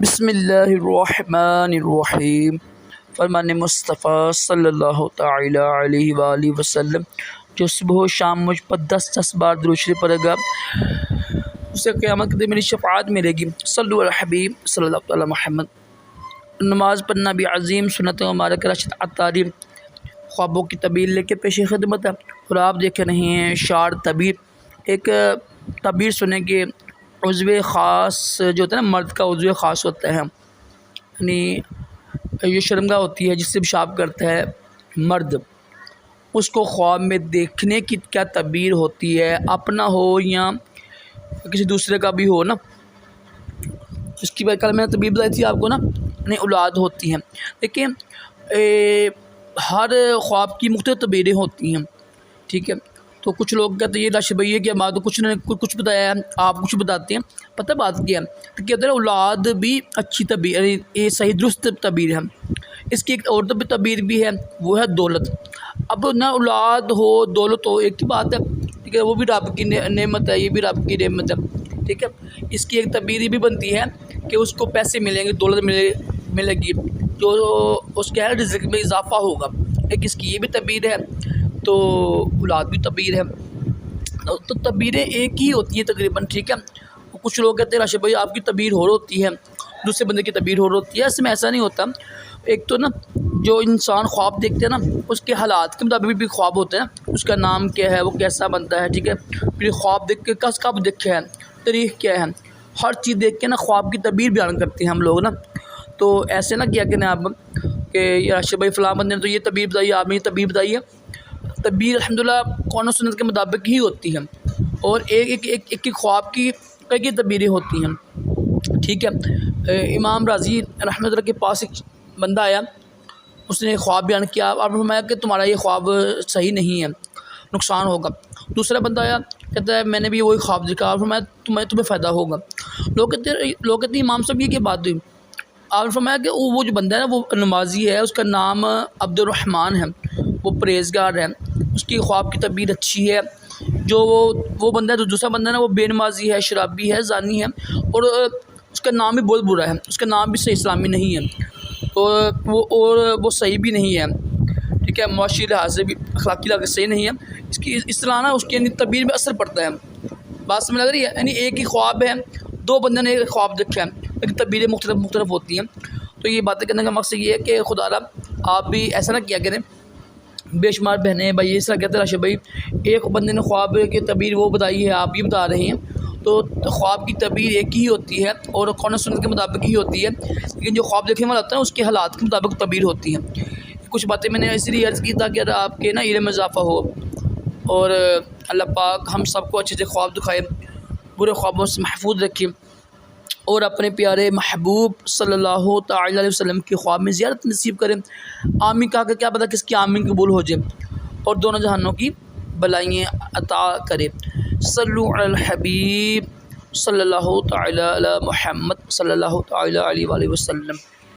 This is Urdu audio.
بسم اللہ الرحمن الرحیم۔ فرمان مصطفیٰ صلی اللہ تعالی علیہ وآلہ وسلم جو صبح و شام مجھ پر 10 بار درود شریف پڑھے گا اسے قیامت کے دن میری شفاعت ملے گی۔ صلو علی الحبیب صلی اللہ تعالی محمد۔ نماز پڑھنا بھی عظیم سنت مبارک راشد عطاری خوابوں کی تعبیر لے کے پیش خدمت ہے، اور آپ دیکھ رہے ہیں شعر تعبیر۔ ایک تعبیر سنیں کہ عضو خاص جو ہوتا ہے نا، مرد کا عضو خاص ہوتا ہے، یعنی یہ شرمگاہ ہوتی ہے جس سے پیشاب کرتا ہے مرد، اس کو خواب میں دیکھنے کی کیا تعبیر ہوتی ہے، اپنا ہو یا کسی دوسرے کا بھی ہو نا، اس کی کل میں نے تعبیر بتائی تھی آپ کو نا، یعنی اولاد ہوتی ہیں۔ دیکھیں ہر خواب کی مختلف تعبیریں ہوتی ہیں، ٹھیک ہے؟ تو کچھ لوگ کہتے ہیں یہ راشد بھائی کہ ہمارا تو کچھ بتایا ہے، آپ کچھ بتاتے ہیں۔ پتہ بات کیا ہے کہ کہتے ہیں اولاد بھی اچھی تعبیر، یعنی یہ صحیح درست تعبیر ہے۔ اس کی ایک اور تعبیر بھی ہے، وہ ہے دولت۔ اب نہ اولاد ہو دولت ہو ایک ہی بات ہے، ٹھیک ہے؟ وہ بھی رب کی نعمت ہے، یہ بھی رب کی نعمت ہے، ٹھیک ہے؟ اس کی ایک تعبیر یہ بھی بنتی ہے کہ اس کو پیسے ملیں گے، دولت ملے گی، جو اس کے رزق میں اضافہ ہوگا، ایک اس کی یہ بھی تعبیر ہے، تو اولاد بھی تعبیر ہے۔ تو تعبیریں ایک ہی ہوتی ہیں تقریباً، ٹھیک ہے؟ کچھ لوگ کہتے ہیں راشد بھائی آپ کی تعبیر اور ہوتی ہے، دوسرے بندے کی تعبیر اور ہوتی ہے۔ اس میں ایسا نہیں ہوتا۔ ایک تو نا جو انسان خواب دیکھتے ہیں نا، اس کے حالات کے مطابق بھی خواب ہوتے ہیں، اس کا نام کیا ہے، وہ کیسا بنتا ہے، ٹھیک ہے؟ پھر خواب دیکھ کے کب دیکھا ہے، تاریخ کیا ہے، ہر چیز دیکھ کے نا خواب کی تعبیر بیان کرتے ہیں ہم لوگ نا۔ تو ایسے نہ کیا کریں آپ کہ راشد بھائی فلاں بندے نے تو یہ تعبیر بتائی ہے، آپ نے یہ تعبیر بتائی ہے۔ تعبیر الحمدللہ قرآن و سنت کے مطابق ہی ہوتی ہے، اور ایک خواب کی کئی تعبیریں ہوتی ہیں، ٹھیک ہے؟ امام راضی رحمۃ اللہ کے پاس ایک بندہ آیا، اس نے خواب بیان کیا، آپ نے فرمایا کہ تمہارا یہ خواب صحیح نہیں ہے، نقصان ہوگا۔ دوسرا بندہ آیا کہتا ہے میں نے بھی وہی خواب دیکھا، آپ نے فرمایا تمہیں فائدہ ہوگا۔ لوگ کہتے ہیں امام صاحب یہ کیا بات ہوئی؟ آپ نے فرمایا کہ وہ جو بندہ ہے نا وہ نمازی ہے، اس کا نام عبد الرحمن ہے، وہ پرہیزگار ہے، اس کی خواب کی تعبیر اچھی ہے۔ جو وہ بندہ ہے، جو دوسرا بندہ ہے نا وہ بے نمازی ہے، شرابی ہے، زانی ہے، اور اس کا نام بھی بہت برا ہے، اس کا نام بھی صحیح اسلامی نہیں ہے، اور وہ صحیح بھی نہیں ہے، ٹھیک ہے؟ معاشی لحاظ سے بھی اخلاقی لحاظ سے صحیح نہیں ہے۔ اس طرح نا اس کی یعنی تعبیر میں اثر پڑتا ہے۔ بات سمجھ لگ رہی ہے؟ یعنی ایک ہی خواب ہے، دو بندے نے ایک خواب دیکھا ہے، لیکن تعبیریں مختلف ہوتی ہیں۔ تو یہ باتیں کرنے کا مقصد یہ ہے کہ خدا را آپ بھی ایسا نہ کیا کریں۔ بے شمار بہنیں بھائی اس طرح کہتے ہیں راشد بھائی ایک بندے نے خواب کی تعبیر وہ بتائی ہے، آپ یہ بتا رہے ہیں، تو خواب کی تعبیر ایک ہی ہوتی ہے اور قرآن و سنت کے مطابق ہی ہوتی ہے، لیکن جو خواب دیکھنے والا ہوتا ہے اس کے حالات کے مطابق تعبیر ہوتی ہے۔ کچھ باتیں میں نے اس لیے عرض کی تاکہ آپ کے نا علم میں اضافہ ہو، اور اللہ پاک ہم سب کو اچھے سے خواب دکھائے، برے خوابوں سے محفوظ رکھے، اور اپنے پیارے محبوب صلی اللہ تعالی علیہ وسلم کی خواب میں زیارت نصیب کریں۔ آمین کہا کہ کیا پتہ کس کی آمین قبول ہو جائے، اور دونوں جہانوں کی بلائیں عطا کرے۔ صلو علی الحبیب صلی اللہ تعالی علی محمد صلی اللہ تعالی علیہ وآلہ وسلم۔